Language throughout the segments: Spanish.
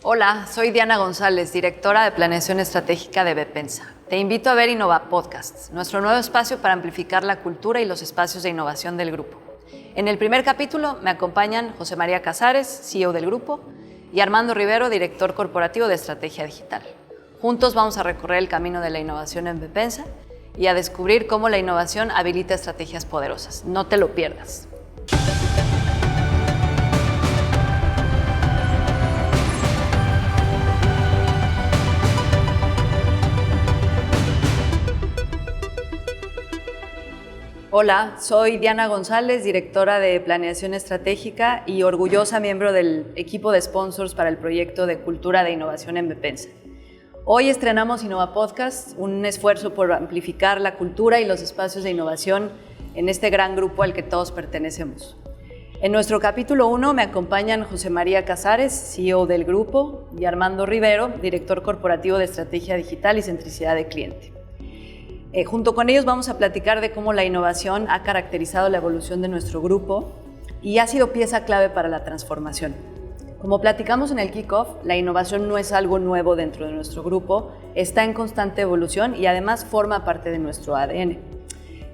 Hola, soy Diana González, directora de Planeación Estratégica de Bepensa. Te invito a ver Innova Podcasts, nuestro nuevo espacio para amplificar la cultura y los espacios de innovación del grupo. En el primer capítulo me acompañan José María Casares, CEO del grupo, y Armando Rivero, director corporativo de Estrategia Digital. Juntos vamos a recorrer el camino de la innovación en Bepensa y a descubrir cómo la innovación habilita estrategias poderosas. No te lo pierdas. Hola, soy Diana González, directora de Planeación Estratégica y orgullosa miembro del equipo de sponsors para el proyecto de Cultura de Innovación en Bepensa. Hoy estrenamos Innova Podcast, un esfuerzo por amplificar la cultura y los espacios de innovación en este gran grupo al que todos pertenecemos. En nuestro capítulo 1 me acompañan José María Casares, CEO del grupo, y Armando Rivero, director corporativo de Estrategia Digital y Centricidad de Cliente. Junto con ellos vamos a platicar de cómo la innovación ha caracterizado la evolución de nuestro grupo y ha sido pieza clave para la transformación. Como platicamos en el kickoff, la innovación no es algo nuevo dentro de nuestro grupo, está en constante evolución y además forma parte de nuestro ADN.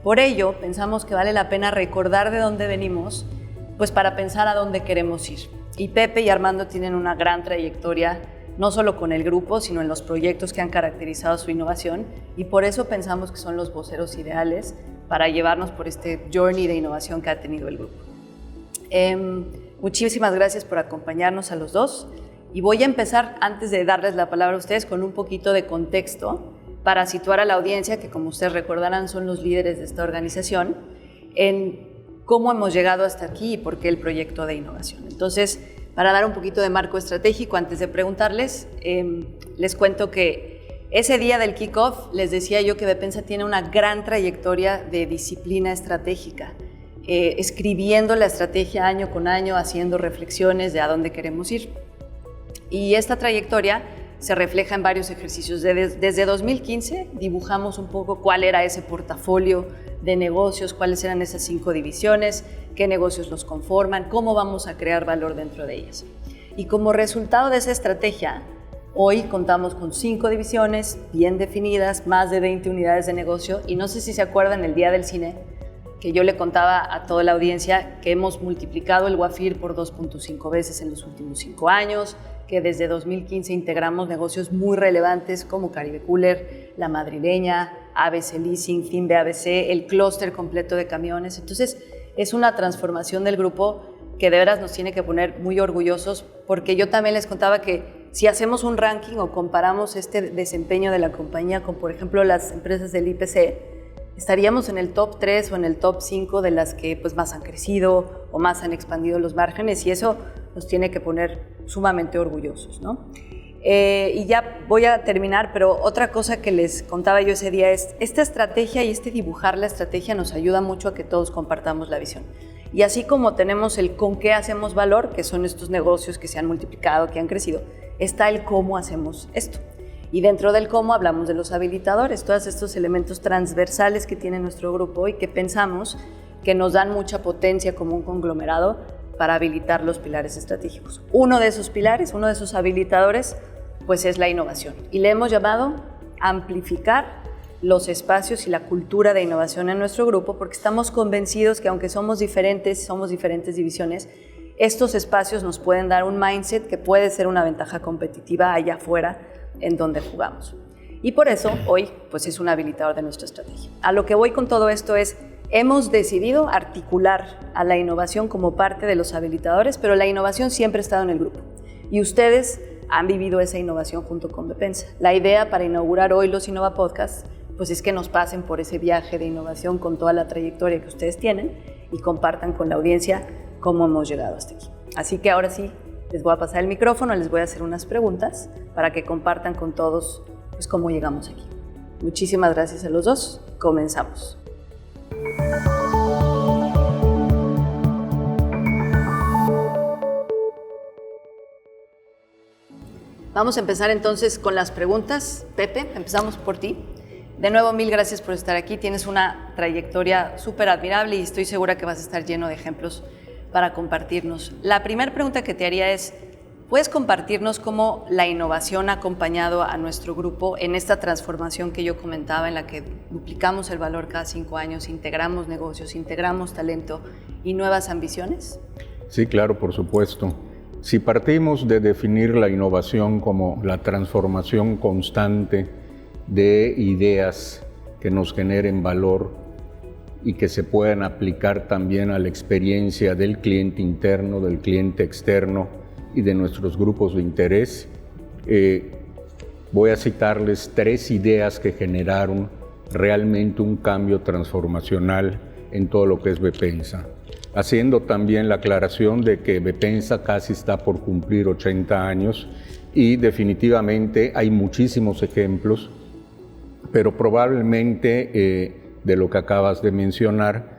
Por ello, pensamos que vale la pena recordar de dónde venimos, pues para pensar a dónde queremos ir. Y Pepe y Armando tienen una gran trayectoria no solo con el grupo, sino en los proyectos que han caracterizado su innovación, y por eso pensamos que son los voceros ideales para llevarnos por este journey de innovación que ha tenido el grupo. Muchísimas gracias por acompañarnos a los dos, y voy a empezar, antes de darles la palabra a ustedes, con un poquito de contexto para situar a la audiencia, que como ustedes recordarán son los líderes de esta organización, en cómo hemos llegado hasta aquí y por qué el proyecto de innovación. Entonces, para dar un poquito de marco estratégico, antes de preguntarles, les cuento que ese día del kickoff les decía yo que Bepensa tiene una gran trayectoria de disciplina estratégica, escribiendo la estrategia año con año, haciendo reflexiones de a dónde queremos ir. Y esta trayectoria se refleja en varios ejercicios. Desde 2015 dibujamos un poco cuál era ese portafolio de negocios, cuáles eran esas 5 divisiones, qué negocios los conforman, cómo vamos a crear valor dentro de ellas. Y como resultado de esa estrategia, hoy contamos con 5 divisiones bien definidas, más de 20 unidades de negocio, y no sé si se acuerdan el día del cine, que yo le contaba a toda la audiencia que hemos multiplicado el Guafir por 2.5 veces en los últimos 5 años, que desde 2015 integramos negocios muy relevantes como Caribe Cooler, La Madrileña, ABC Leasing, Finbe ABC, el clúster completo de camiones. Entonces, es una transformación del grupo que de veras nos tiene que poner muy orgullosos, porque yo también les contaba que si hacemos un ranking o comparamos este desempeño de la compañía con, por ejemplo, las empresas del IPC, estaríamos en el top 3 o en el top 5 de las que pues, más han crecido o más han expandido los márgenes, y eso nos tiene que poner sumamente orgullosos, ¿no? Y ya voy a terminar, pero otra cosa que les contaba yo ese día es, esta estrategia y dibujar la estrategia nos ayuda mucho a que todos compartamos la visión. Y así como tenemos el con qué hacemos valor, que son estos negocios que se han multiplicado, que han crecido, está el cómo hacemos esto. Y dentro del cómo hablamos de los habilitadores, todos estos elementos transversales que tiene nuestro grupo y que pensamos que nos dan mucha potencia como un conglomerado para habilitar los pilares estratégicos. Uno de esos pilares, uno de esos habilitadores, pues es la innovación. Y le hemos llamado amplificar los espacios y la cultura de innovación en nuestro grupo, porque estamos convencidos que aunque somos diferentes divisiones, estos espacios nos pueden dar un mindset que puede ser una ventaja competitiva allá afuera en donde jugamos. Y por eso hoy pues es un habilitador de nuestra estrategia. A lo que voy con todo esto es, hemos decidido articular a la innovación como parte de los habilitadores, pero la innovación siempre ha estado en el grupo. Y ustedes han vivido esa innovación junto con Bepensa. La idea para inaugurar hoy los Innova Podcasts pues es que nos pasen por ese viaje de innovación con toda la trayectoria que ustedes tienen y compartan con la audiencia cómo hemos llegado hasta aquí. Así que ahora sí, les voy a pasar el micrófono, les voy a hacer unas preguntas para que compartan con todos pues, cómo llegamos aquí. Muchísimas gracias a los dos. Comenzamos. Vamos a empezar entonces con las preguntas. Pepe, empezamos por ti. De nuevo, mil gracias por estar aquí. Tienes una trayectoria súper admirable y estoy segura que vas a estar lleno de ejemplos para compartirnos. La primera pregunta que te haría es, ¿Puedes compartirnos cómo la innovación ha acompañado a nuestro grupo en esta transformación que yo comentaba, en la que duplicamos el valor cada 5 años, integramos negocios, integramos talento y nuevas ambiciones? Sí, claro, por supuesto. Si partimos de definir la innovación como la transformación constante de ideas que nos generen valor y que se puedan aplicar también a la experiencia del cliente interno, del cliente externo y de nuestros grupos de interés, voy a citarles 3 ideas que generaron realmente un cambio transformacional en todo lo que es Bepensa, haciendo también la aclaración de que Bepensa casi está por cumplir 80 años y definitivamente hay muchísimos ejemplos, pero probablemente de lo que acabas de mencionar,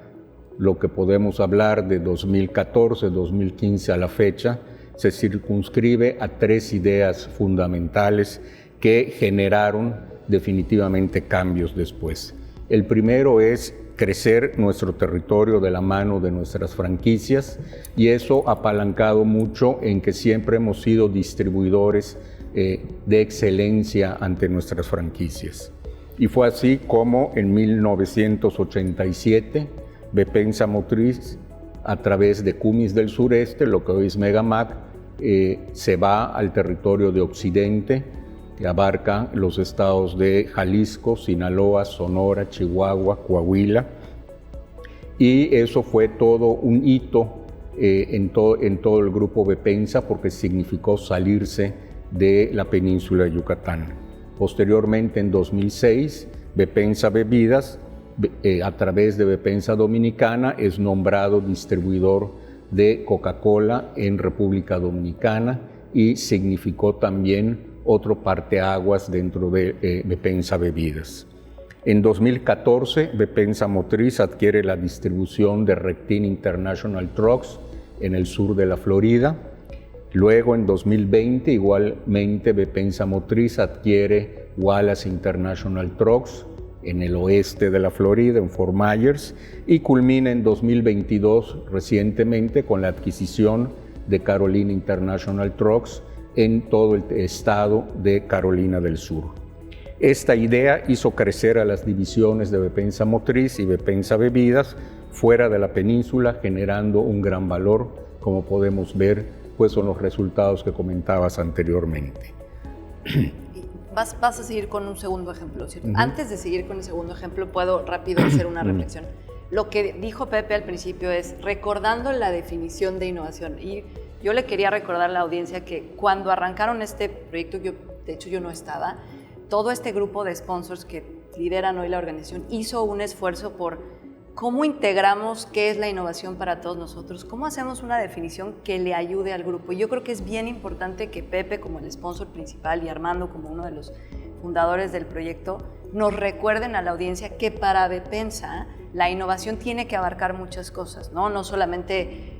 lo que podemos hablar de 2014, 2015 a la fecha, se circunscribe a 3 ideas fundamentales que generaron definitivamente cambios después. El primero es crecer nuestro territorio de la mano de nuestras franquicias, y eso ha apalancado mucho en que siempre hemos sido distribuidores de excelencia ante nuestras franquicias. Y fue así como en 1987 Bepensa Motriz, a través de Cumis del Sureste, lo que hoy es Megamac, se va al territorio de Occidente, que abarca los estados de Jalisco, Sinaloa, Sonora, Chihuahua, Coahuila, y eso fue todo un hito en todo el grupo Bepensa, porque significó salirse de la península de Yucatán. Posteriormente, en 2006, Bepensa Bebidas, a través de Bepensa Dominicana, es nombrado distribuidor de Coca-Cola en República Dominicana y significó también otro parteaguas dentro de Bepensa Bebidas. En 2014, Bepensa Motriz adquiere la distribución de Rectin International Trucks en el sur de la Florida. Luego, en 2020, igualmente, Bepensa Motriz adquiere Wallace International Trucks en el oeste de la Florida, en Fort Myers, y culmina en 2022 recientemente con la adquisición de Carolina International Trucks en todo el estado de Carolina del Sur. Esta idea hizo crecer a las divisiones de Bepensa Motriz y Bepensa Bebidas fuera de la península, generando un gran valor, como podemos ver, pues son los resultados que comentabas anteriormente. Vas a seguir con un segundo ejemplo, ¿cierto? Antes de seguir con el segundo ejemplo, puedo rápido hacer una reflexión. Lo que dijo Pepe al principio es recordando la definición de innovación. Y yo le quería recordar a la audiencia que cuando arrancaron este proyecto, de hecho yo no estaba, todo este grupo de sponsors que lideran hoy la organización hizo un esfuerzo por cómo integramos qué es la innovación para todos nosotros, cómo hacemos una definición que le ayude al grupo. Y yo creo que es bien importante que Pepe, como el sponsor principal, y Armando, como uno de los fundadores del proyecto, nos recuerden a la audiencia que para Bepensa la innovación tiene que abarcar muchas cosas, no solamente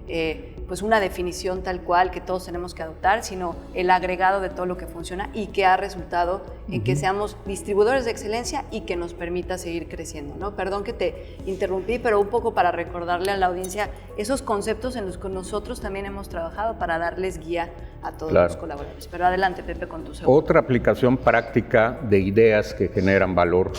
pues una definición tal cual que todos tenemos que adoptar, sino el agregado de todo lo que funciona y que ha resultado en que seamos distribuidores de excelencia y que nos permita seguir creciendo, ¿no? Perdón que te interrumpí, pero un poco para recordarle a la audiencia esos conceptos en los que nosotros también hemos trabajado para darles guía a todos los colaboradores. Pero adelante, Pepe, con tu segundo. Otra aplicación práctica de ideas que generan valor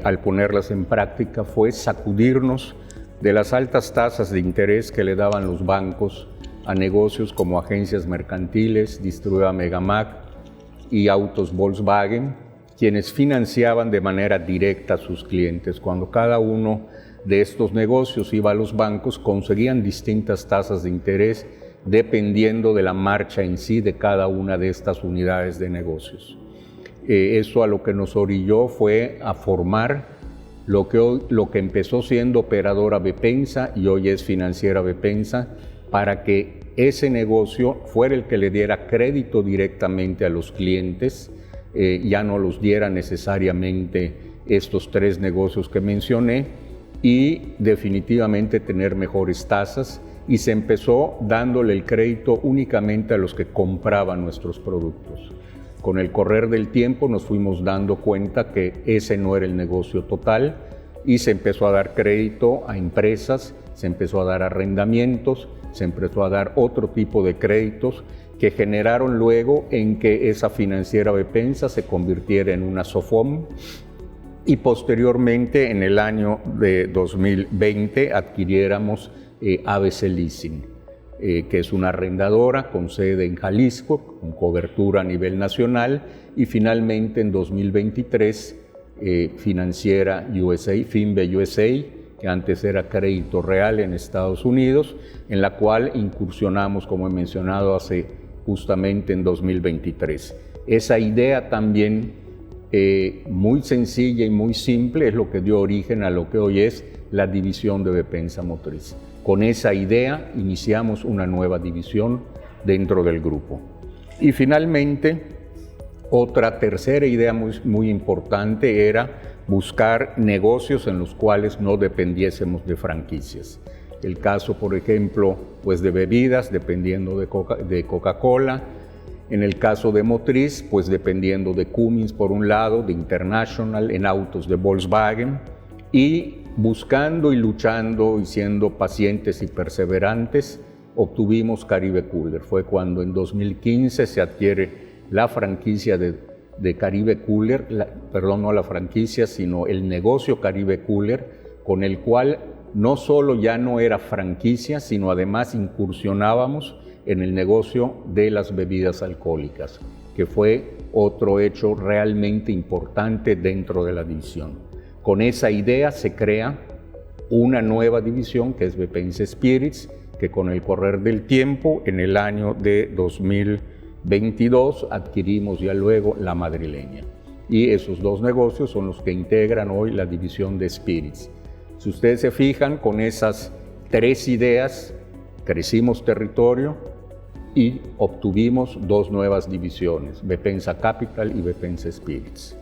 al ponerlas en práctica fue sacudirnos de las altas tasas de interés que le daban los bancos a negocios como agencias mercantiles, distribuida Megamac y autos Volkswagen, quienes financiaban de manera directa a sus clientes. Cuando cada uno de estos negocios iba a los bancos, conseguían distintas tasas de interés dependiendo de la marcha en sí de cada una de estas unidades de negocios. Eso a lo que nos orilló fue a formar lo que empezó siendo operadora Bepensa y hoy es financiera Bepensa, para que ese negocio fuera el que le diera crédito directamente a los clientes, ya no los diera necesariamente estos 3 negocios que mencioné, y definitivamente tener mejores tasas, y se empezó dándole el crédito únicamente a los que compraban nuestros productos. Con el correr del tiempo nos fuimos dando cuenta que ese no era el negocio total y se empezó a dar crédito a empresas se empezó a dar arrendamientos, se empezó a dar otro tipo de créditos que generaron luego en que esa financiera Bepensa se convirtiera en una SOFOM, y posteriormente en el año de 2020 adquiriéramos ABC Leasing, que es una arrendadora con sede en Jalisco, con cobertura a nivel nacional, y finalmente en 2023 financiera USA, Finve USA, que antes era Crédito Real en Estados Unidos, en la cual incursionamos, como he mencionado, justamente en 2023. Esa idea también muy sencilla y muy simple es lo que dio origen a lo que hoy es la división de Bepensa Motriz. Con esa idea iniciamos una nueva división dentro del grupo. Y finalmente, otra tercera idea muy importante era buscar negocios en los cuales no dependiésemos de franquicias. El caso, por ejemplo, pues de bebidas, dependiendo de Coca-Cola. En el caso de motriz, pues dependiendo de Cummins por un lado, de International, en autos de Volkswagen, y buscando y luchando y siendo pacientes y perseverantes, obtuvimos Caribe Cooler. Fue cuando en 2015 se adquiere la franquicia de Caribe Cooler, perdón, no la franquicia, sino el negocio Caribe Cooler, con el cual no solo ya no era franquicia, sino además incursionábamos en el negocio de las bebidas alcohólicas, que fue otro hecho realmente importante dentro de la división. Con esa idea se crea una nueva división que es Bepensa Spirits, que con el correr del tiempo, en el año de 2022, adquirimos ya luego la madrileña. Y esos dos negocios son los que integran hoy la división de Spirits. Si ustedes se fijan, con esas tres ideas crecimos territorio y obtuvimos dos nuevas divisiones, Bepensa Capital y Bepensa Spirits.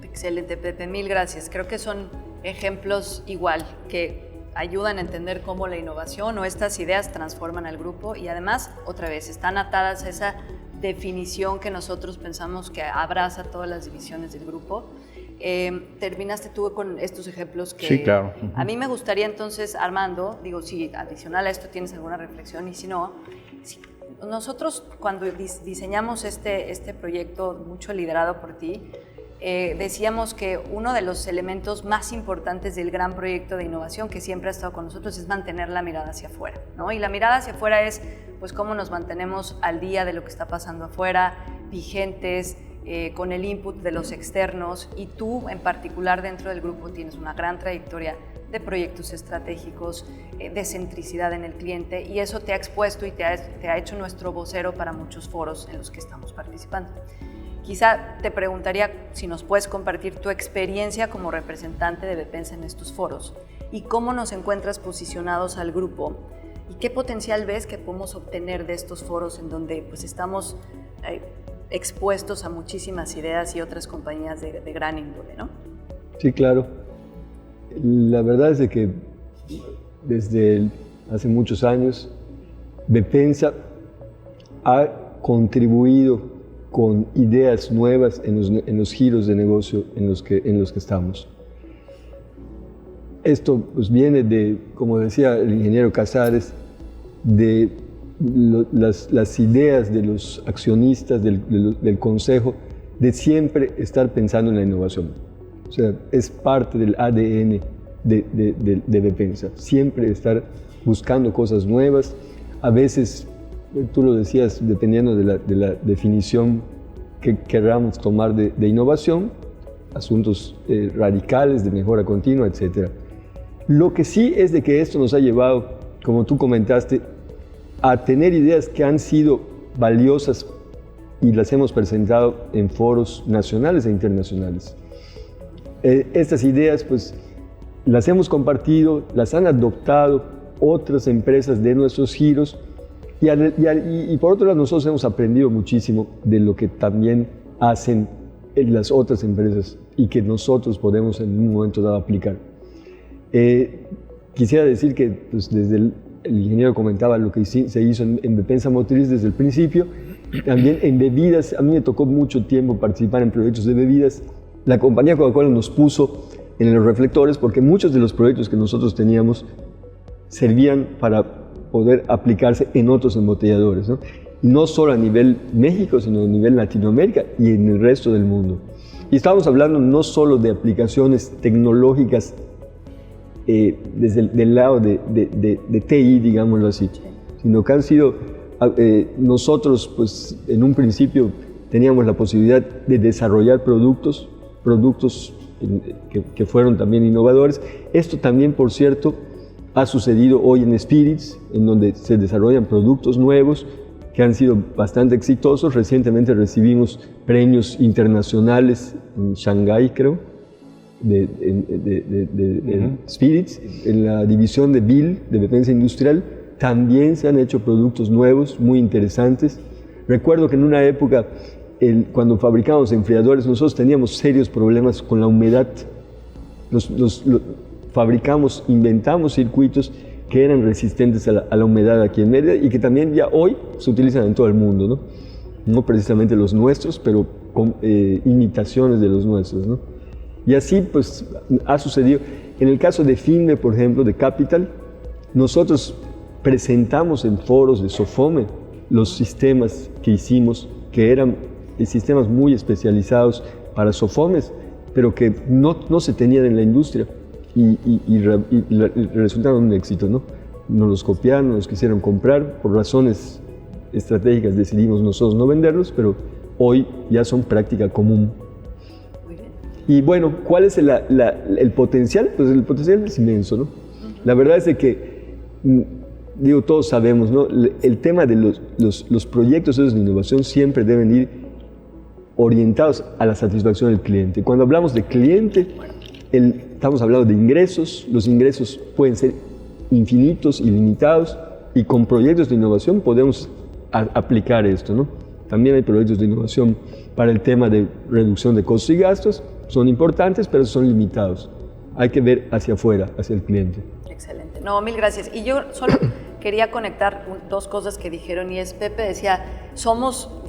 Excelente, Pepe, mil gracias. Creo que son ejemplos igual que ayudan a entender cómo la innovación o estas ideas transforman al grupo y además, otra vez, están atadas a esa definición que nosotros pensamos que abraza todas las divisiones del grupo. Terminaste tú con estos ejemplos que... Sí, claro. A mí me gustaría entonces, Armando, digo, si adicional a esto tienes alguna reflexión y si no, nosotros cuando diseñamos este proyecto, mucho liderado por ti, decíamos que uno de los elementos más importantes del gran proyecto de innovación que siempre ha estado con nosotros es mantener la mirada hacia afuera, ¿no? Y la mirada hacia afuera es pues cómo nos mantenemos al día de lo que está pasando afuera, vigentes, con el input de los externos, y tú en particular dentro del grupo tienes una gran trayectoria de proyectos estratégicos, de centricidad en el cliente, y eso te ha expuesto y te ha hecho nuestro vocero para muchos foros en los que estamos participando. Quizá te preguntaría si nos puedes compartir tu experiencia como representante de Bepensa en estos foros y cómo nos encuentras posicionados al grupo y qué potencial ves que podemos obtener de estos foros en donde pues estamos expuestos a muchísimas ideas y otras compañías de gran índole, ¿no? Sí, claro. La verdad es de que desde hace muchos años Bepensa ha contribuido con ideas nuevas en los giros de negocio en los que estamos. Esto pues viene de, como decía el ingeniero Casares, de las ideas de los accionistas del consejo de siempre estar pensando en la innovación. O sea, es parte del ADN de Bepensa, siempre estar buscando cosas nuevas, a veces, tú lo decías, dependiendo de la definición que queramos tomar de innovación, asuntos radicales, de mejora continua, etc. Lo que sí es de que esto nos ha llevado, como tú comentaste, a tener ideas que han sido valiosas y las hemos presentado en foros nacionales e internacionales. Estas ideas, pues, las hemos compartido, las han adoptado otras empresas de nuestros giros, y por otro lado nosotros hemos aprendido muchísimo de lo que también hacen las otras empresas y que nosotros podemos en un momento dado aplicar. Quisiera decir que pues, desde el ingeniero comentaba lo que se hizo en Bepensa Motriz desde el principio. También en bebidas, a mí me tocó mucho tiempo participar en proyectos de bebidas. La compañía Coca-Cola nos puso en los reflectores porque muchos de los proyectos que nosotros teníamos servían para poder aplicarse en otros embotelladores, ¿no? Y no solo a nivel México, sino a nivel Latinoamérica y en el resto del mundo. Y estamos hablando no solo de aplicaciones tecnológicas desde del lado de TI, digámoslo así, sino que han sido, nosotros pues en un principio teníamos la posibilidad de desarrollar productos que fueron también innovadores. Esto también, por cierto, ha sucedido hoy en Spirits, en donde se desarrollan productos nuevos que han sido bastante exitosos. Recientemente recibimos premios internacionales en Shanghái, creo, de Spirits. En la división de BIL, de Bepensa Industrial, también se han hecho productos nuevos, muy interesantes. Recuerdo que en una época, cuando fabricábamos enfriadores, nosotros teníamos serios problemas con la humedad. Inventamos circuitos que eran resistentes a la humedad aquí en Mérida y que también ya hoy se utilizan en todo el mundo, ¿no? No precisamente los nuestros, pero con imitaciones de los nuestros, ¿no? Y así pues ha sucedido. En el caso de FINME, por ejemplo, de Capital, nosotros presentamos en foros de SOFOME los sistemas que hicimos, que eran sistemas muy especializados para SOFOMES, pero que no se tenían en la industria. Y resultaron un éxito, ¿no? Nos los copiaron, nos los quisieron comprar, por razones estratégicas decidimos nosotros no venderlos, pero hoy ya son práctica común. Muy bien. Y bueno, ¿cuál es el potencial? Pues el potencial es inmenso, ¿no? La verdad es de que, digo, todos sabemos, ¿no? El tema de los proyectos de innovación siempre deben ir orientados a la satisfacción del cliente. Cuando hablamos de cliente, estamos hablando de ingresos. Los ingresos pueden ser infinitos, ilimitados, y con proyectos de innovación podemos aplicar esto, ¿no? También hay proyectos de innovación para el tema de reducción de costos y gastos. Son importantes, pero son limitados. Hay que ver hacia afuera, hacia el cliente. Excelente. No, mil gracias. Y yo solo quería conectar dos cosas que dijeron, y es, Pepe decía,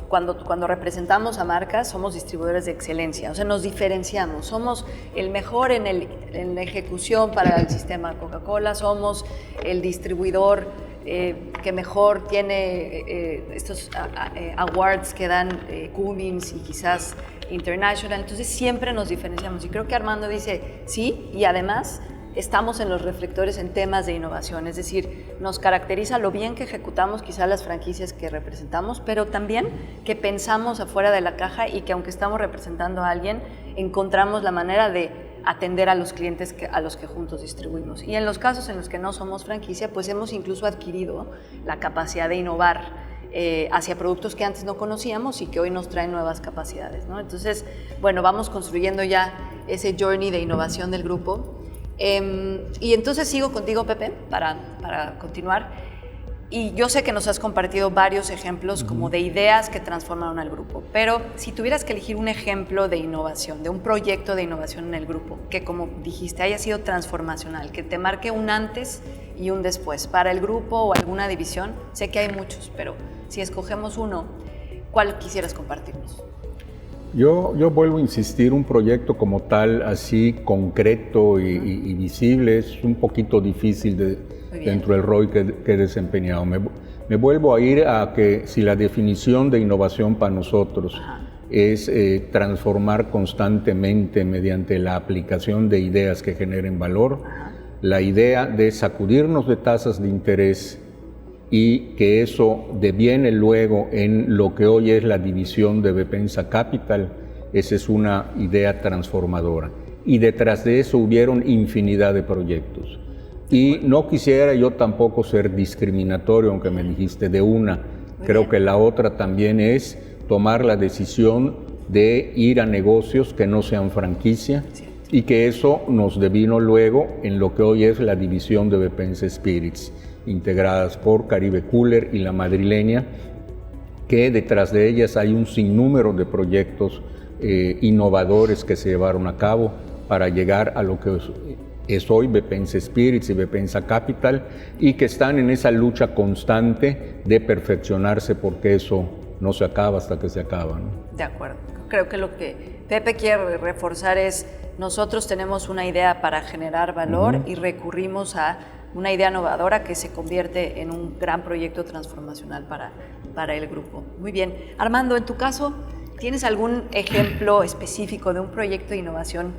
cuando representamos a marcas, somos distribuidores de excelencia, o sea, nos diferenciamos, somos el mejor en la ejecución para el sistema Coca-Cola, somos el distribuidor que mejor tiene estos awards que dan Cummins y quizás International, entonces siempre nos diferenciamos. Y creo que Armando dice, sí, y además estamos en los reflectores en temas de innovación, es decir, nos caracteriza lo bien que ejecutamos quizá las franquicias que representamos, pero también que pensamos afuera de la caja y que aunque estamos representando a alguien, encontramos la manera de atender a los clientes a los que juntos distribuimos. Y en los casos en los que no somos franquicia, pues hemos incluso adquirido la capacidad de innovar hacia productos que antes no conocíamos y que hoy nos traen nuevas capacidades, ¿no? Entonces, bueno, vamos construyendo ya ese journey de innovación del grupo. Y entonces sigo contigo, Pepe, para continuar. Y yo sé que nos has compartido varios ejemplos como de ideas que transformaron al grupo, pero si tuvieras que elegir un ejemplo de innovación, de un proyecto de innovación en el grupo, que como dijiste haya sido transformacional, que te marque un antes y un después para el grupo o alguna división, sé que hay muchos, pero si escogemos uno, ¿cuál quisieras compartirnos? Yo vuelvo a insistir, un proyecto como tal, así concreto y visible, es un poquito difícil dentro del rol que he desempeñado. Me vuelvo a ir a que si la definición de innovación para nosotros es transformar constantemente mediante la aplicación de ideas que generen valor, la idea de sacudirnos de tasas de interés y que eso deviene luego en lo que hoy es la división de Bepensa Capital, esa es una idea transformadora. Y detrás de eso hubieron infinidad de proyectos. Y no quisiera yo tampoco ser discriminatorio, aunque me dijiste de una. Creo que la otra también es tomar la decisión de ir a negocios que no sean franquicia y que eso nos devino luego en lo que hoy es la división de Bepensa Spirits, integradas por Caribe Cooler y La Madrileña, que detrás de ellas hay un sinnúmero de proyectos innovadores que se llevaron a cabo para llegar a lo que es hoy Bepensa Spirits y Bepensa Capital, y que están en esa lucha constante de perfeccionarse, porque eso no se acaba hasta que se acaba, ¿no? De acuerdo. Creo que lo que Pepe quiere reforzar es, nosotros tenemos una idea para generar valor y recurrimos a una idea innovadora que se convierte en un gran proyecto transformacional para el grupo. Muy bien. Armando, en tu caso, ¿tienes algún ejemplo específico de un proyecto de innovación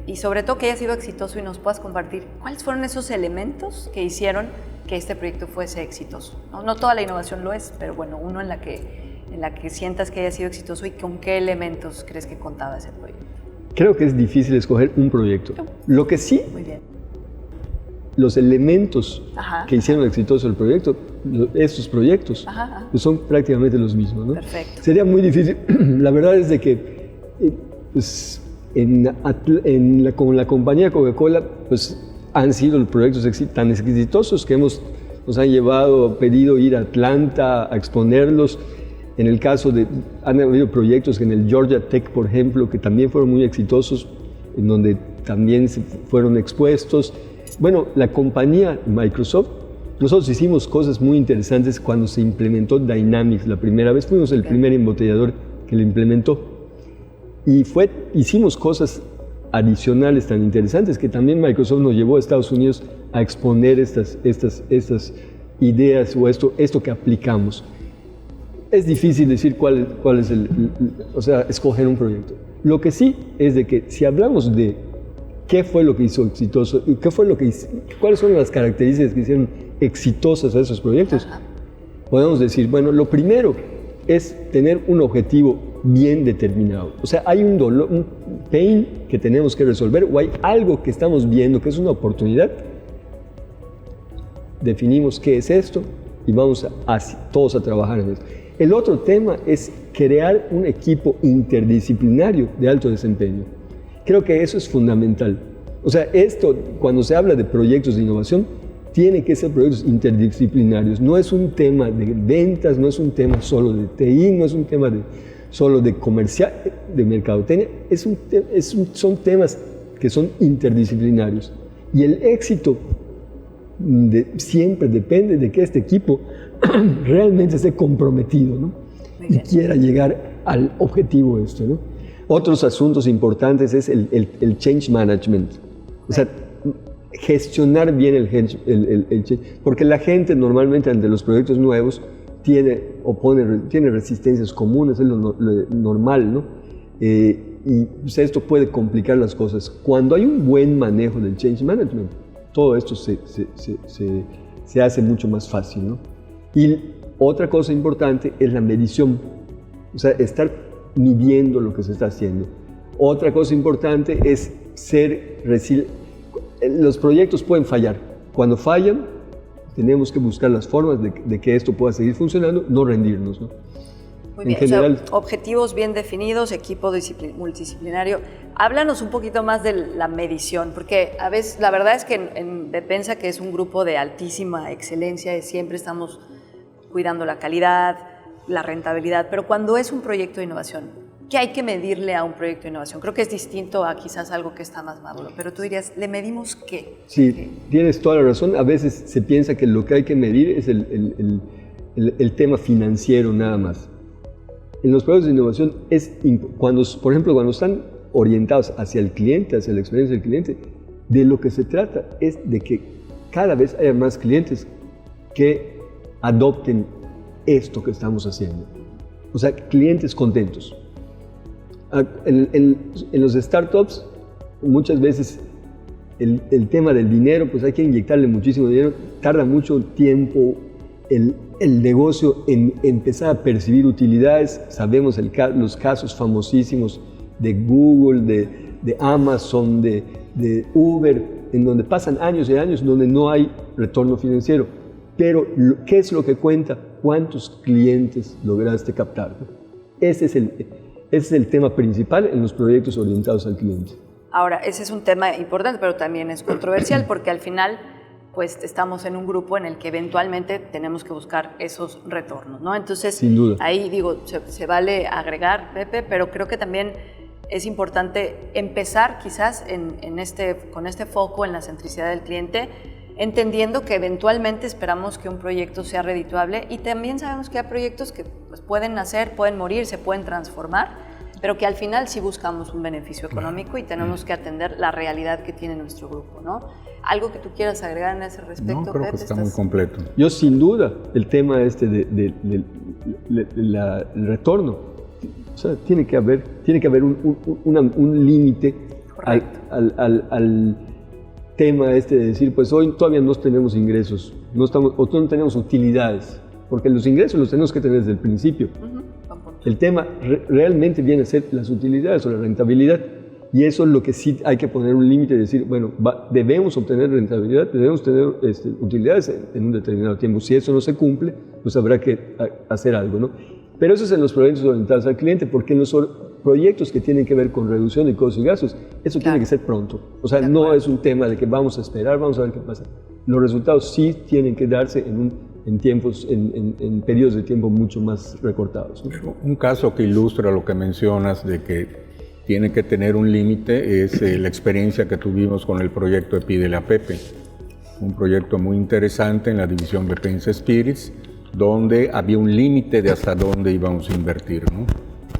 y sobre todo que haya sido exitoso y nos puedas compartir cuáles fueron esos elementos que hicieron que este proyecto fuese exitoso? No toda la innovación lo es, pero bueno, uno en la que sientas que haya sido exitoso y con qué elementos crees que contaba ese proyecto. Creo que es difícil escoger un proyecto. Lo que sí, muy bien, los elementos que hicieron exitoso el proyecto, estos proyectos, pues son prácticamente los mismos, ¿no? Perfecto. Sería muy difícil. La verdad es de que pues, con la compañía Coca-Cola pues, han sido los proyectos tan exitosos que nos han pedido ir a Atlanta a exponerlos. En el caso han habido proyectos en el Georgia Tech, por ejemplo, que también fueron muy exitosos, en donde también fueron expuestos. Bueno, la compañía Microsoft, nosotros hicimos cosas muy interesantes cuando se implementó Dynamics la primera vez. Fuimos el primer embotellador que lo implementó. Y hicimos cosas adicionales tan interesantes que también Microsoft nos llevó a Estados Unidos a exponer estas ideas o esto que aplicamos. Es difícil decir cuál es escoger un proyecto. Lo que sí es de que si hablamos de qué fue lo que hizo exitoso y cuáles son las características que hicieron exitosas a esos proyectos, podemos decir, bueno, lo primero es tener un objetivo bien determinado. O sea, hay un dolor, un pain que tenemos que resolver o hay algo que estamos viendo que es una oportunidad. Definimos qué es esto y vamos todos a trabajar en eso. El otro tema es crear un equipo interdisciplinario de alto desempeño. Creo que eso es fundamental. O sea, cuando se habla de proyectos de innovación, tiene que ser proyectos interdisciplinarios. No es un tema de ventas, no es un tema solo de TI, no es un tema solo de comercial, de mercadotecnia. Son temas que son interdisciplinarios. Y el éxito siempre depende de que este equipo realmente esté comprometido, ¿no? Y quiera llegar al objetivo ¿no? Otros asuntos importantes es el change management. O sea, gestionar bien el change, porque la gente normalmente ante los proyectos nuevos tiene resistencias comunes, es lo normal, ¿no? Y pues, esto puede complicar las cosas. Cuando hay un buen manejo del change management, todo esto se hace mucho más fácil, ¿no? Y otra cosa importante es la medición, o sea, estar midiendo lo que se está haciendo. Otra cosa importante es ser resiliente. Los proyectos pueden fallar. Cuando fallan, tenemos que buscar las formas de que esto pueda seguir funcionando, no rendirnos, ¿no? Muy bien, general, o sea, objetivos bien definidos, equipo multidisciplinario. Háblanos un poquito más de la medición, porque a veces la verdad es que en Bepensa, que es un grupo de altísima excelencia, siempre estamos cuidando la calidad, la rentabilidad, pero cuando es un proyecto de innovación, ¿qué hay que medirle a un proyecto de innovación? Creo que es distinto a quizás algo que está más maduro, pero tú dirías, ¿le medimos qué? Sí, tienes toda la razón. A veces se piensa que lo que hay que medir es el tema financiero nada más. En los proyectos de innovación, por ejemplo, cuando están orientados hacia el cliente, hacia la experiencia del cliente, de lo que se trata es de que cada vez haya más clientes que adopten esto que estamos haciendo. O sea, clientes contentos. En los startups, muchas veces el tema del dinero, pues hay que inyectarle muchísimo dinero, tarda mucho tiempo el negocio en empezar a percibir utilidades. Sabemos los casos famosísimos de Google, de Amazon, de Uber, en donde pasan años y años donde no hay retorno financiero. Pero, ¿qué es lo que cuenta? ¿Cuántos clientes lograste captar? Ese es el tema principal en los proyectos orientados al cliente. Ahora, ese es un tema importante, pero también es controversial porque al final pues estamos en un grupo en el que eventualmente tenemos que buscar esos retornos, ¿no? Entonces, sin duda, ahí digo, se vale agregar, Pepe, pero creo que también es importante empezar quizás con este foco en la centricidad del cliente, entendiendo que eventualmente esperamos que un proyecto sea redituable y también sabemos que hay proyectos que pues, pueden nacer, pueden morir, se pueden transformar, pero que al final sí buscamos un beneficio económico y tenemos que atender la realidad que tiene nuestro grupo, ¿no? ¿Algo que tú quieras agregar en ese respecto, No, creo Pepe? que está muy completo. Yo sin duda, el tema del retorno, o sea, tiene que haber un límite al tema de decir, pues hoy todavía no tenemos ingresos, no tenemos utilidades, porque los ingresos los tenemos que tener desde el principio. El tema realmente viene a ser las utilidades o la rentabilidad, y eso es lo que sí hay que poner un límite y decir, bueno, debemos obtener rentabilidad, debemos tener utilidades en un determinado tiempo. Si eso no se cumple, pues habrá que hacer algo, ¿no? Pero eso es en los proyectos orientados al cliente, porque en los proyectos que tienen que ver con reducción de costos y gastos, eso tiene que ser pronto. O sea, no es un tema de que vamos a esperar, vamos a ver qué pasa. Los resultados sí tienen que darse en periodos de tiempo mucho más recortados, ¿no? Un caso que ilustra lo que mencionas de que tiene que tener un límite es la experiencia que tuvimos con el proyecto de Pídele a Pepe, un proyecto muy interesante en la división Bepensa Spirits, donde había un límite de hasta dónde íbamos a invertir, ¿no?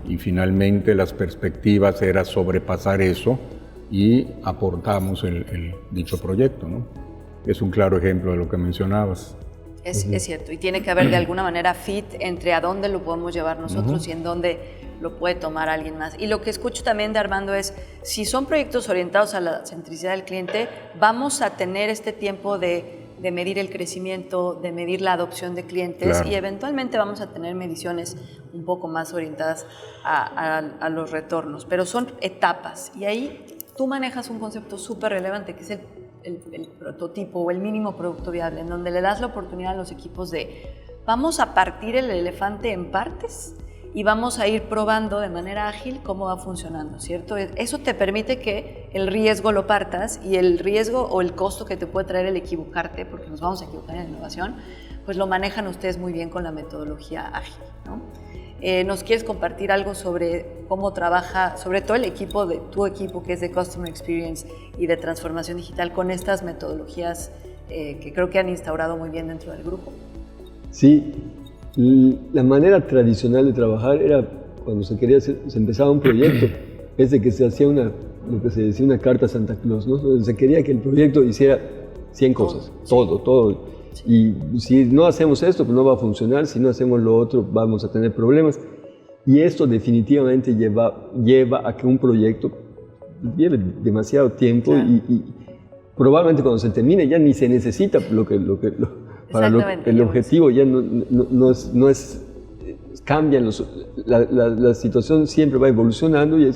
Y finalmente las perspectivas era sobrepasar eso y aportamos el dicho proyecto, ¿no? Es un claro ejemplo de lo que mencionabas. Es cierto, y tiene que haber de alguna manera fit entre a dónde lo podemos llevar nosotros y en dónde lo puede tomar alguien más. Y lo que escucho también de Armando es, si son proyectos orientados a la centricidad del cliente, vamos a tener este tiempo de medir el crecimiento, de medir la adopción de clientes, claro, y eventualmente vamos a tener mediciones un poco más orientadas a los retornos, pero son etapas, y ahí tú manejas un concepto súper relevante que es el prototipo o el mínimo producto viable, en donde le das la oportunidad a los equipos de vamos a partir el elefante en partes y vamos a ir probando de manera ágil cómo va funcionando, ¿cierto? Eso te permite que el riesgo lo partas, y el riesgo o el costo que te puede traer el equivocarte, porque nos vamos a equivocar en la innovación, pues lo manejan ustedes muy bien con la metodología ágil, ¿no? ¿Nos quieres compartir algo sobre cómo trabaja, sobre todo el equipo de tu equipo, que es de Customer Experience y de transformación digital, con estas metodologías que creo que han instaurado muy bien dentro del grupo? Sí, la manera tradicional de trabajar era cuando se empezaba un proyecto, es de que se hacía lo que se decía una carta a Santa Claus, ¿no? Se quería que el proyecto hiciera 100 cosas, todo. Y si no hacemos esto, pues no va a funcionar, si no hacemos lo otro, vamos a tener problemas. Y esto definitivamente lleva a que un proyecto lleve demasiado tiempo, claro, y probablemente cuando se termine ya ni se necesita el objetivo, ya no es cambian la situación siempre va evolucionando, y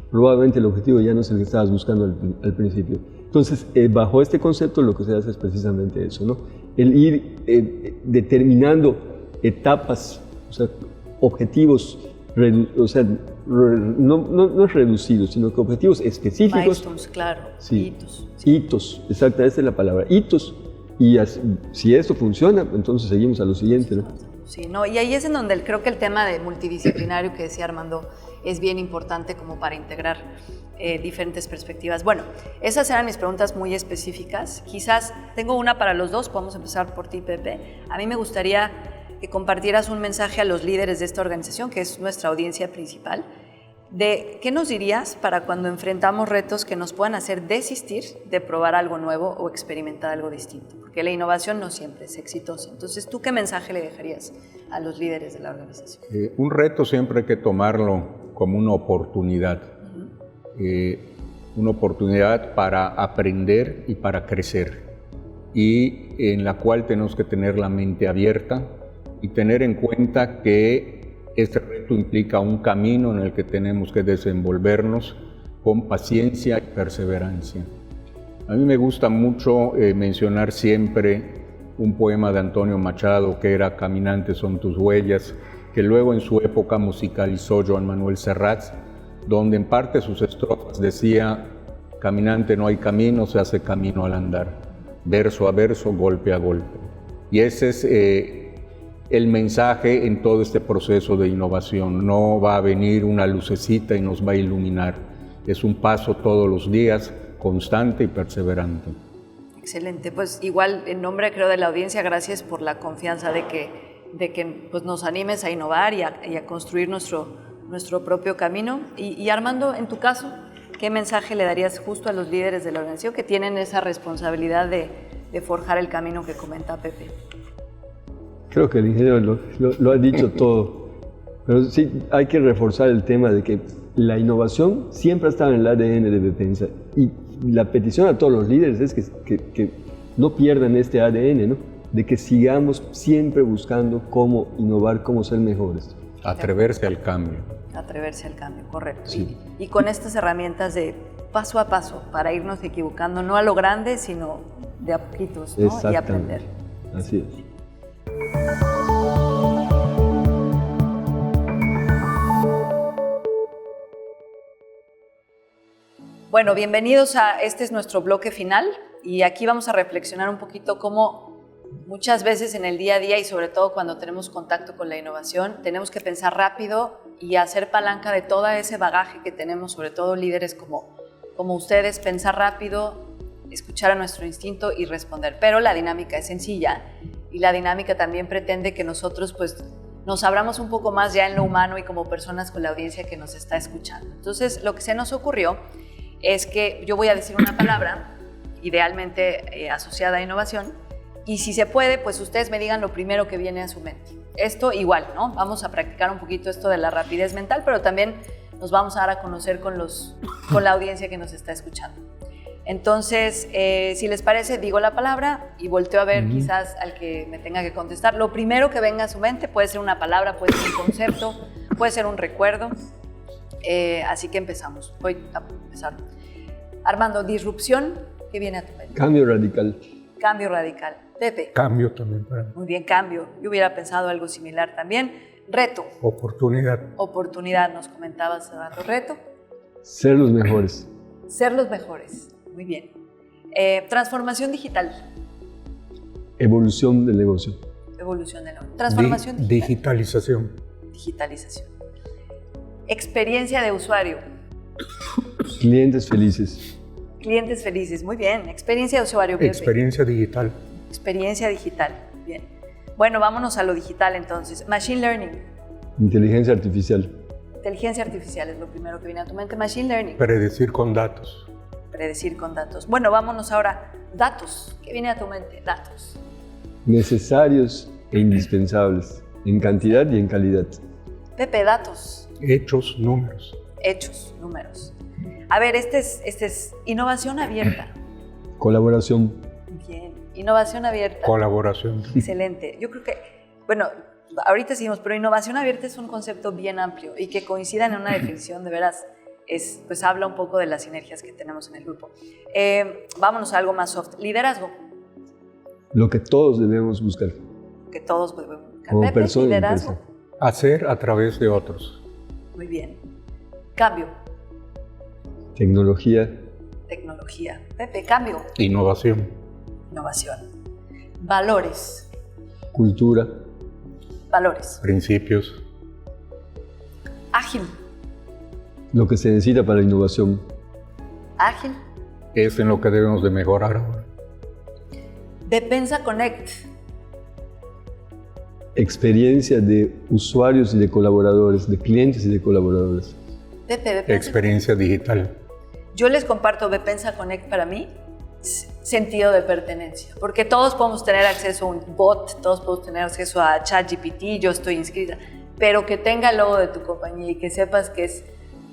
probablemente el objetivo ya no es el que estabas buscando al principio. Entonces, bajo este concepto lo que se hace es precisamente eso, ¿no? El ir determinando etapas, o sea, objetivos, o sea, no es reducidos, sino que objetivos específicos. Milestones, claro, sí, hitos, exacta, esa es la palabra, hitos, y si esto funciona, entonces seguimos a lo siguiente, ¿no? Sí, no, y ahí es en donde creo que el tema de multidisciplinario que decía Armando es bien importante como para integrar diferentes perspectivas. Bueno, esas eran mis preguntas muy específicas. Quizás tengo una para los dos, podemos empezar por ti, Pepe. A mí me gustaría que compartieras un mensaje a los líderes de esta organización, que es nuestra audiencia principal, de qué nos dirías para cuando enfrentamos retos que nos puedan hacer desistir de probar algo nuevo o experimentar algo distinto, porque la innovación no siempre es exitosa. Entonces, ¿tú qué mensaje le dejarías a los líderes de la organización? Un reto siempre hay que tomarlo como una oportunidad. Una oportunidad para aprender y para crecer, y en la cual tenemos que tener la mente abierta y tener en cuenta que este reto implica un camino en el que tenemos que desenvolvernos con paciencia y perseverancia. A mí me gusta mucho mencionar siempre un poema de Antonio Machado que era Caminante son tus huellas, que luego en su época musicalizó Joan Manuel Serrat, donde en parte sus estrofas decía: caminante no hay camino, se hace camino al andar, verso a verso, golpe a golpe. Y ese es el mensaje en todo este proceso de innovación. No va a venir una lucecita y nos va a iluminar. Es un paso todos los días, constante y perseverante. Excelente, pues igual en nombre creo de la audiencia, gracias por la confianza de que pues, nos animes a innovar y a construir nuestro nuestro propio camino. Y Armando, en tu caso, ¿qué mensaje le darías justo a los líderes de la organización que tienen esa responsabilidad de forjar el camino que comenta Pepe? Creo que el ingeniero lo ha dicho todo, pero sí hay que reforzar el tema de que la innovación siempre ha estado en el ADN de Bepensa, y la petición a todos los líderes es que no pierdan este ADN, ¿no? De que sigamos siempre buscando cómo innovar, cómo ser mejores. Atreverse al cambio. Atreverse al cambio, correcto. Sí. Y con estas herramientas de paso a paso para irnos equivocando, no a lo grande, sino de a poquitos, ¿no? Y aprender. Así es. Bueno, bienvenidos a este es nuestro bloque final y aquí vamos a reflexionar un poquito cómo muchas veces en el día a día y sobre todo cuando tenemos contacto con la innovación tenemos que pensar rápido y hacer palanca de todo ese bagaje que tenemos, sobre todo líderes como ustedes, pensar rápido, escuchar a nuestro instinto y responder. Pero la dinámica es sencilla y la dinámica también pretende que nosotros pues nos abramos un poco más ya en lo humano y como personas con la audiencia que nos está escuchando. Entonces, lo que se nos ocurrió es que yo voy a decir una palabra, idealmente asociada a innovación, y si se puede, pues ustedes me digan lo primero que viene a su mente. Esto igual, ¿no? Vamos a practicar un poquito esto de la rapidez mental, pero también nos vamos a dar a conocer con la audiencia que nos está escuchando. Entonces, si les parece, digo la palabra y volteo a ver quizás al que me tenga que contestar. Lo primero que venga a su mente puede ser una palabra, puede ser un concepto, puede ser un recuerdo. Así que empezamos. Voy a empezar. Armando, disrupción, ¿qué viene a tu mente? Cambio radical. Cambio radical. Pepe. Cambio también para mí. Muy bien, cambio. Yo hubiera pensado algo similar también. Reto. Oportunidad. Oportunidad, nos comentabas hace rato. Reto. Ser los mejores. Ser los mejores. Muy bien. Transformación digital. Evolución del negocio. Evolución del negocio. Transformación digital. Digitalización. Digitalización. Experiencia de usuario. Clientes felices. Clientes felices. Muy bien. Experiencia de usuario. Pepe. Experiencia digital. Experiencia digital. Bien. Bueno, vámonos a lo digital entonces. Machine learning. Inteligencia artificial. Inteligencia artificial es lo primero que viene a tu mente. Machine learning. Predecir con datos. Predecir con datos. Bueno, vámonos ahora. Datos. ¿Qué viene a tu mente? Datos. Necesarios e indispensables, en cantidad y en calidad. Pepe, datos. Hechos, números. Hechos, números. A ver, este es innovación abierta. Colaboración. Bien. Innovación abierta. Colaboración. Excelente. Yo creo que, bueno, ahorita seguimos, pero innovación abierta es un concepto bien amplio y que coincidan en una definición de veras, pues habla un poco de las sinergias que tenemos en el grupo. Vámonos a algo más soft. Liderazgo. Lo que todos debemos buscar. Que todos podemos buscar. Como Pepe, persona y liderazgo. empresa. Hacer a través de otros. Muy bien. Cambio. Tecnología. Tecnología. Pepe, cambio. Innovación. Innovación. Valores. Cultura. Valores. Principios. Ágil. Lo que se necesita para la innovación. Ágil. Es en lo que debemos de mejorar ahora. Bepensa Connect. Experiencia de usuarios y de colaboradores, de clientes y de colaboradores. Pepe, Bepensa. Experiencia digital. Yo les comparto Bepensa Connect para mí, sentido de pertenencia, porque todos podemos tener acceso a un bot, todos podemos tener acceso a ChatGPT, yo estoy inscrita, pero que tenga el logo de tu compañía y que sepas que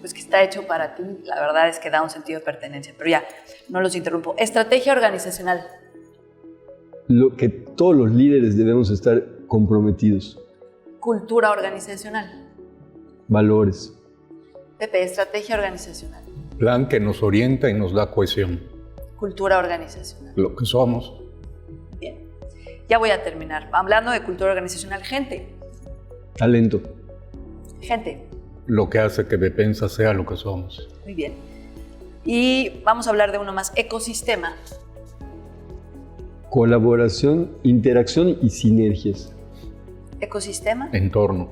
pues que está hecho para ti, la verdad es que da un sentido de pertenencia. Pero ya, no los interrumpo. Estrategia organizacional. Lo que todos los líderes debemos estar comprometidos. Cultura organizacional. Valores. Pepe, estrategia organizacional. Plan que nos orienta y nos da cohesión. Cultura organizacional. Lo que somos. Bien. Ya voy a terminar. Hablando de cultura organizacional, gente. Talento. Gente. Lo que hace que Bepensa sea lo que somos. Muy bien. Y vamos a hablar de uno más. Ecosistema. Colaboración, interacción y sinergias. Ecosistema. Entorno.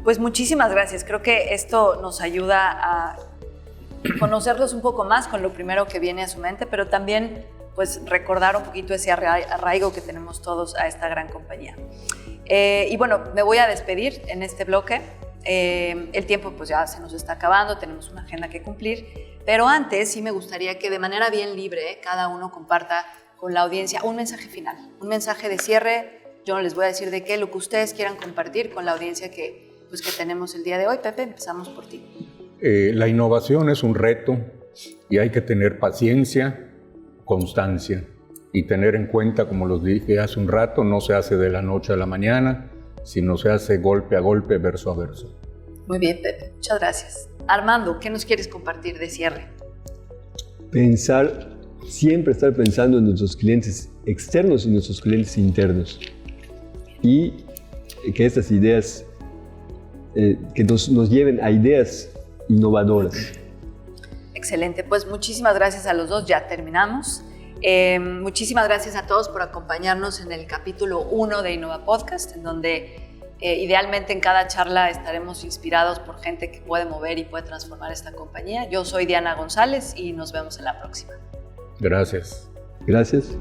Pues muchísimas gracias. Creo que esto nos ayuda a conocerlos un poco más con lo primero que viene a su mente, pero también pues recordar un poquito ese arraigo que tenemos todos a esta gran compañía. Y bueno, me voy a despedir en este bloque. El tiempo pues ya se nos está acabando, tenemos una agenda que cumplir, pero antes sí me gustaría que de manera bien libre cada uno comparta con la audiencia un mensaje final, un mensaje de cierre. Yo no les voy a decir de qué, lo que ustedes quieran compartir con la audiencia que tenemos el día de hoy. Pepe, empezamos por ti. La innovación es un reto y hay que tener paciencia, constancia y tener en cuenta, como los dije hace un rato, no se hace de la noche a la mañana, sino se hace golpe a golpe, verso a verso. Muy bien, Pepe, muchas gracias. Armando, ¿qué nos quieres compartir de cierre? Siempre estar pensando en nuestros clientes externos y nuestros clientes internos. Y que estas ideas, que nos lleven a ideas innovadoras. Excelente, pues muchísimas gracias a los dos, ya terminamos. Muchísimas gracias a todos por acompañarnos en el capítulo 1 de Innova Podcast, en donde idealmente en cada charla estaremos inspirados por gente que puede mover y puede transformar esta compañía. Yo soy Diana González y nos vemos en la próxima. Gracias. Gracias.